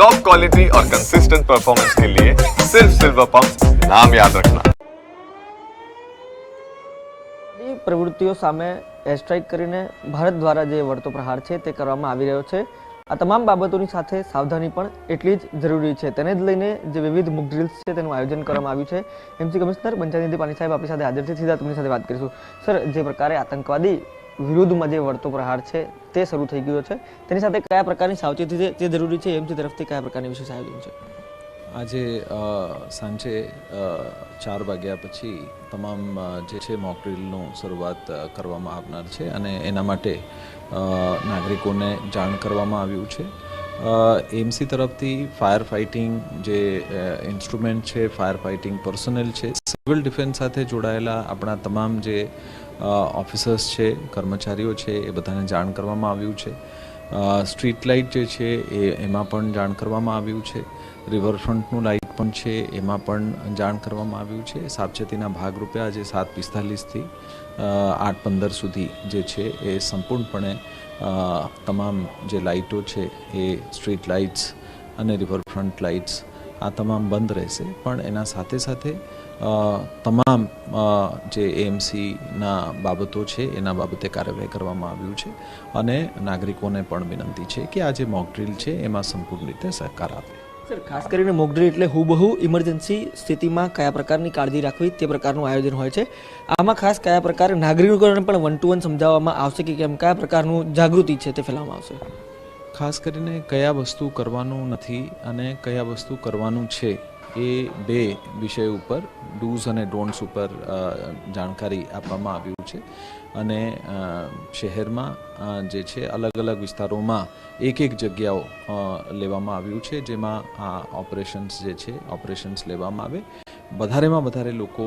Top quality और consistent performance के लिए सिर्फ सिल्वर पंप नाम याद रखना। પ્રવૃત્તિઓ સામે એર સ્ટ્રાઇક કરીને ભારત દ્વારા જે વળતો પ્રહાર છે તે કરવામાં આવી રહ્યો છે। આ તમામ બાબતોની સાથે સાવધાની પણ એટલી જ જરૂરી છે। તેને જ લઈને જે વિવિધ મુક ડ્રિલ્સ છે તેનું આયોજન કરવામાં આવ્યું છે। એમસી કમિશનર બંછાનિધિ પાની સાહેબ આપણી સાથે હાજર છે। સીધા તેમની સાથે વાત કરીશું। સર, જે પ્રકારે આતંકવાદી વિરુદ્ધમાં જે વળતો પ્રહાર છે તે શરૂ થઈ ગયો છે, તેની સાથે કયા પ્રકારની સાવચેતી છે તે જરૂરી છે? એમસી તરફથી કયા પ્રકારની વિશેષ આયોજન છે? આજે સાંજે 4 વાગ્યા પછી તમામ જે છે મોક ડ્રીલનું શરૂઆત કરવામાં આવનાર છે અને એના માટે નાગરિકોને જાણ કરવામાં આવ્યું છે। એમસી તરફથી ફાયર ફાઇટિંગ જે ઇન્સ્ટ્રુમેન્ટ છે, ફાયર ફાઇટિંગ પર્સનલ છે, સિવિલ ડિફેન્સ સાથે જોડાયેલા આપણા તમામ જે ઓફિસર્સ છે, કર્મચારીઓ છે, એ બધાને જાણ કરવામાં આવ્યું છે। સ્ટ્રીટ લાઇટ જે છે એમાં પણ જાણ કરવામાં આવ્યું છે। રિવરફ્રન્ટનું લાઇટ પણ છે એમાં પણ જાણ કરવામાં આવ્યું છે। સાવચેતીના ભાગરૂપે આજે 7:45થી 8:15 સુધી જે છે એ સંપૂર્ણપણે તમામ જે લાઇટો છે એ સ્ટ્રીટ લાઇટ્સ અને રિવરફ્રન્ટ લાઇટ્સ આ તમામ બંધ રહેશે। પણ એના સાથે સાથે તમામ જે એએમસીના બાબતો છે એના બાબતે કાર્યવાહી કરવામાં આવ્યું છે અને નાગરિકોને પણ વિનંતી છે કે આ જે મોક ડ્રીલ છે એમાં સંપૂર્ણ રીતે સહકાર આપે। સર, ખાસ કરીને મોક ડ્રીલ એટલે હુબહુ ઇમરજન્સી સ્થિતિમાં કયા પ્રકારની કાળજી રાખવી તે પ્રકારનું આયોજન હોય છે। આમાં ખાસ કયા પ્રકારે નાગરિકોને પણ 1 to 1 સમજાવવામાં આવશે કે કેમ કયા પ્રકારનું જાગૃતિ છે તે ફેલાવવામાં આવશે? ખાસ કરીને કયા વસ્તુ કરવાનું નથી અને કયા વસ્તુ કરવાનું છે એ 2 વિષય ઉપર ડૂઝ અને ડોન્ટ્સ ઉપર જાણકારી આપવામાં આવ્યું છે અને શહેરમાં જે છે અલગ અલગ વિસ્તારોમાં એક જગ્યાઓ લેવામાં આવ્યું છે જેમાં આ ઓપરેશન્સ જે છે ઓપરેશન્સ લેવામાં આવે। વધારેમાં વધારે લોકો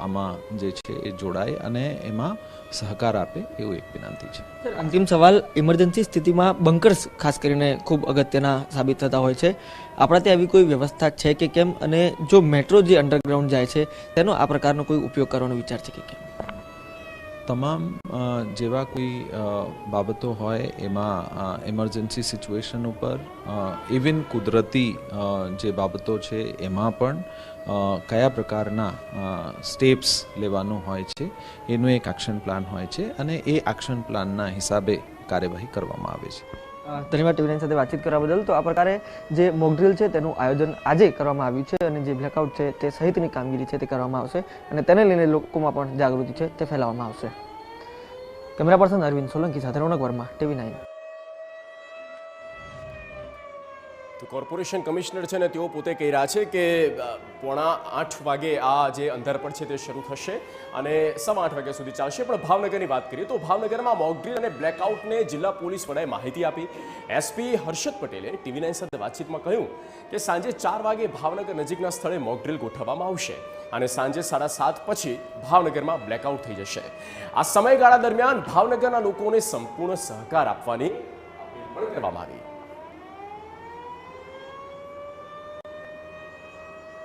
આમાં જે છે એ જોડાય અને એમાં સહકાર આપે એવું એક વિનંતી છે। સર, અંતિમ સવાલ, ઇમરજન્સી સ્થિતિમાં બંકર્સ ખાસ કરીને ખૂબ અગત્યના સાબિત થતા હોય છે। આપણા ત્યાં આવી કોઈ વ્યવસ્થા છે કે કેમ? અને જો મેટ્રો જે અંડરગ્રાઉન્ડ જાય છે તેનો આ પ્રકારનો કોઈ ઉપયોગ કરવાનો વિચાર છે કે કેમ? તમામ જેવા કોઈ બાબતો હોય એમાં ઇમરજન્સી સિચ્યુએશન ઉપર ઇવન કુદરતી જે બાબતો છે એમાં પણ કયા પ્રકારના સ્ટેપ્સ લેવાનું હોય છે એનું એક એક્શન પ્લાન હોય છે અને એ એક્શન પ્લાનના હિસાબે કાર્યવાહી કરવામાં આવે છે। ધન્યવાદ ટીવી9 સાથે વાતચીત કરવા બદલ। તો આ પ્રકારે જે મોક ડ્રીલ છે તેનું આયોજન આજે કરવામાં આવ્યું છે અને જે બ્લેકઆઉટ છે તે સહિતની કામગીરી છે તે કરવામાં આવશે અને તેને લઈને લોકોમાં પણ જાગૃતિ છે તે ફેલાવવામાં આવશે। કેમેરા પર્સન અરવિંદ સોલંકી સાથે રોનક વર્મા, ટીવી9। તો કોર્પોરેશન કમિશનર છે ને તેઓ પોતે કહી રહ્યા છે કે 7:45 વાગે આ જે અંધારપટ છે તે શરૂ થશે અને 8:15 વાગ્યા સુધી ચાલશે। પણ ભાવનગરની વાત કરીએ તો ભાવનગરમાં મોક ડ્રીલ અને બ્લેકઆઉટને જિલ્લા પોલીસ વડાએ માહિતી આપી। એસપી હર્ષદ પટેલે ટીવી9 સાથે વાતચીતમાં કહ્યું કે સાંજે 4 વાગે ભાવનગર નજીકના સ્થળે મોક ડ્રીલ ગોઠવવામાં આવશે અને સાંજે 7:30 પછી ભાવનગરમાં બ્લેકઆઉટ થઈ જશે। આ સમયગાળા દરમિયાન ભાવનગરના લોકોને સંપૂર્ણ સહકાર આપવાની અપીલ પણ કરવામાં આવી।